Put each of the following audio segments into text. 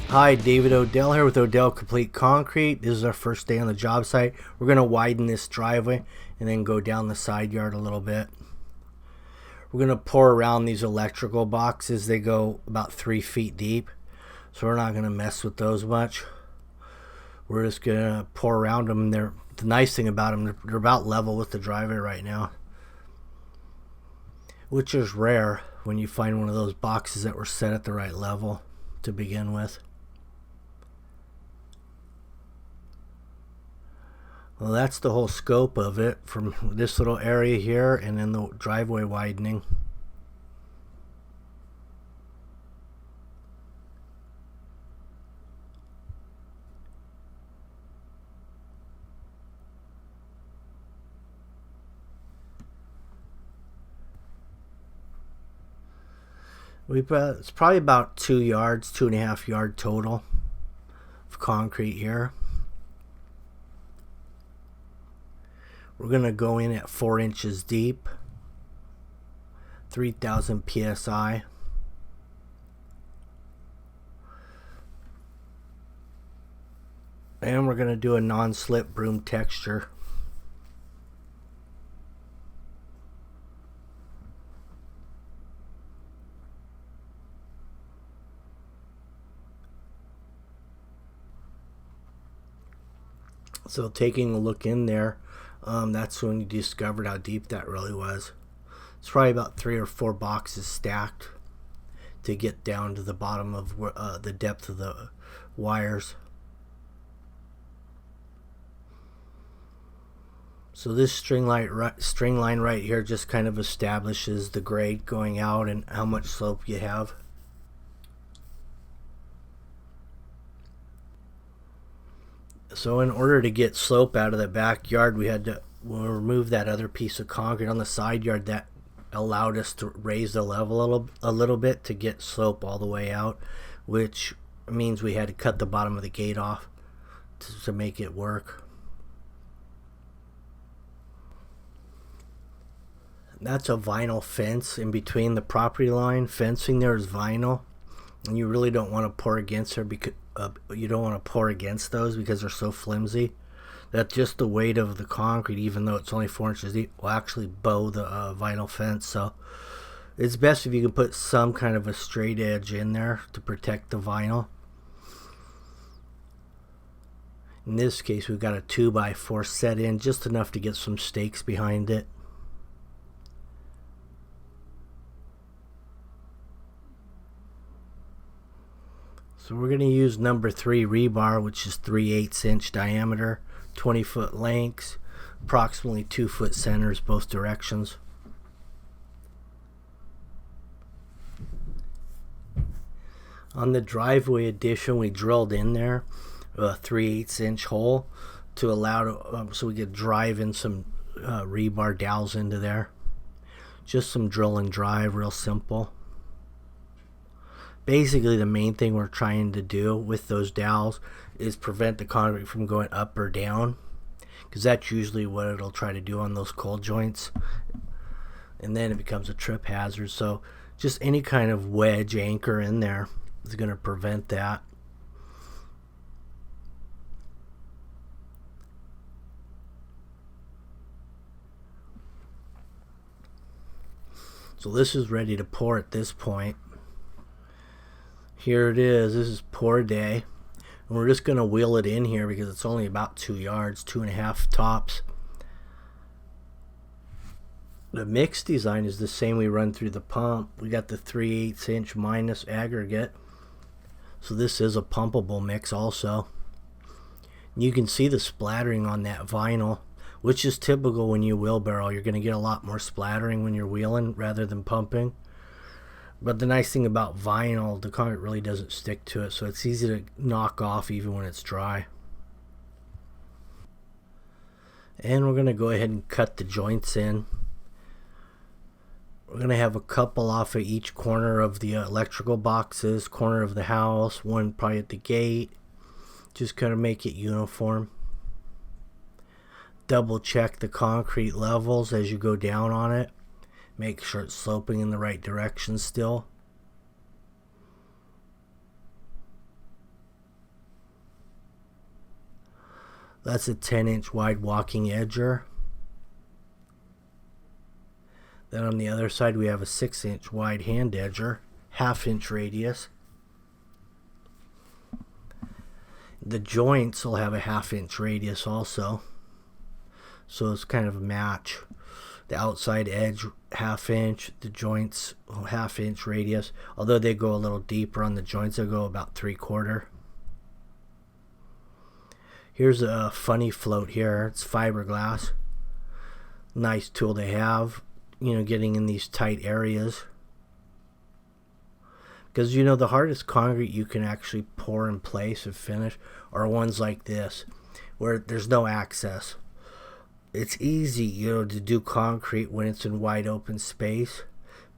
Hi, David Odell here with Odell Complete Concrete. This is our first day on the job site. We're going to widen this driveway and then go down the side yard a little bit. We're going to pour around these electrical boxes. They go about 3 feet deep, so we're not going to mess with those much. We're just going to pour around them. The nice thing about them, they're about level with the driveway right now, which is rare when you find one of those boxes that were set at the right level to begin with. Well, that's the whole scope of it, from this little area here and then the driveway widening. It's probably about 2 yards, 2.5 yard total of concrete here. We're going to go in at 4 inches deep, 3,000 psi. And we're going to do a non-slip broom texture. So taking a look in there, that's when you discovered how deep that really was. It's probably about 3 or 4 boxes stacked to get down to the bottom of the depth of the wires. So this string line right here just kind of establishes the grade going out and how much slope you have. So in order to get slope out of the backyard, we had to remove that other piece of concrete on the side yard that allowed us to raise the level a little bit to get slope all the way out, which means we had to cut the bottom of the gate off to make it work. That's a vinyl fence in between the property line. Fencing there is vinyl, and you really don't want to pour against her because you don't want to pour against those because they're so flimsy that just the weight of the concrete, even though it's only 4 inches deep, will actually bow the vinyl fence. So it's best if you can put some kind of a straight edge in there to protect the vinyl. In this case, we've got a 2x4 set in, just enough to get some stakes behind it. So we're going to use number 3 rebar, which is 3/8 inch diameter, 20 foot lengths, approximately 2 foot centers both directions. On the driveway addition, we drilled in there a 3/8 inch hole to allow so we could drive in some rebar dowels into there. Just some drill and drive, real simple. Basically, the main thing we're trying to do with those dowels is prevent the concrete from going up or down, because that's usually what it'll try to do on those cold joints, and then it becomes a trip hazard. So just any kind of wedge anchor in there is going to prevent that. So this is ready to pour at this point. Here it is. This is pour day, and we're just going to wheel it in here because it's only about 2 yards, 2.5 tops. The mix design is the same we run through the pump. We got the 3/8 inch minus aggregate, so this is a pumpable mix also. And you can see the splattering on that vinyl, which is typical when you wheelbarrow. You're going to get a lot more splattering when you're wheeling rather than pumping. But the nice thing about vinyl, the concrete really doesn't stick to it, so it's easy to knock off even when it's dry. And we're going to go ahead and cut the joints in. We're going to have a couple off of each corner of the electrical boxes, corner of the house, one probably at the gate. Just kind of make it uniform. Double check the concrete levels as you go down on it. Make sure it's sloping in the right direction still. That's a 10-inch wide walking edger. Then on the other side we have a 6-inch wide hand edger, 1/2 inch radius. The joints will have a 1/2 inch radius also, so it's kind of a match. The outside edge 1/2 inch, the joints 1/2 inch radius. Although they go a little deeper on the joints, they go about 3/4. Here's a funny float here. It's fiberglass. Nice tool to have, you know, getting in these tight areas. Because, you know, the hardest concrete you can actually pour in place and finish are ones like this, where there's no access. It's easy, you know, to do concrete when it's in wide open space,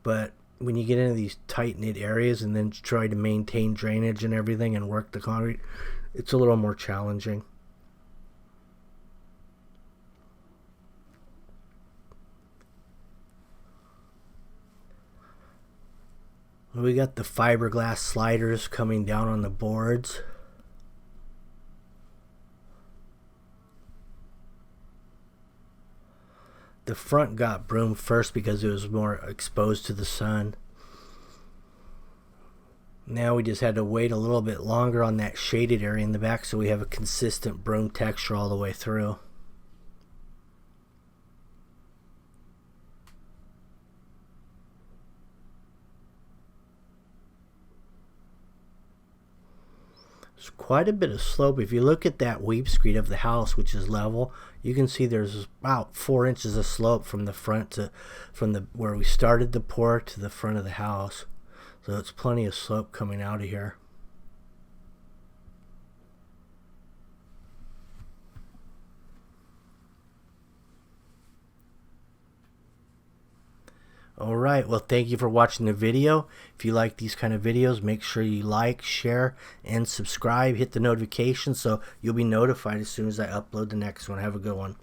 but when you get into these tight-knit areas and then try to maintain drainage and everything and work the concrete, it's a little more challenging. We got the fiberglass sliders coming down on the boards. The front got broomed first because it was more exposed to the sun. Now we just had to wait a little bit longer on that shaded area in the back so we have a consistent broom texture all the way through. There's quite a bit of slope. If you look at that weep screed of the house, which is level, you can see there's about 4 inches of slope from the front to where we started the pour to the front of the house. So it's plenty of slope coming out of here. Alright, well, thank you for watching the video. If you like these kind of videos, make sure you like, share, and subscribe. Hit the notification so you'll be notified as soon as I upload the next one. Have a good one.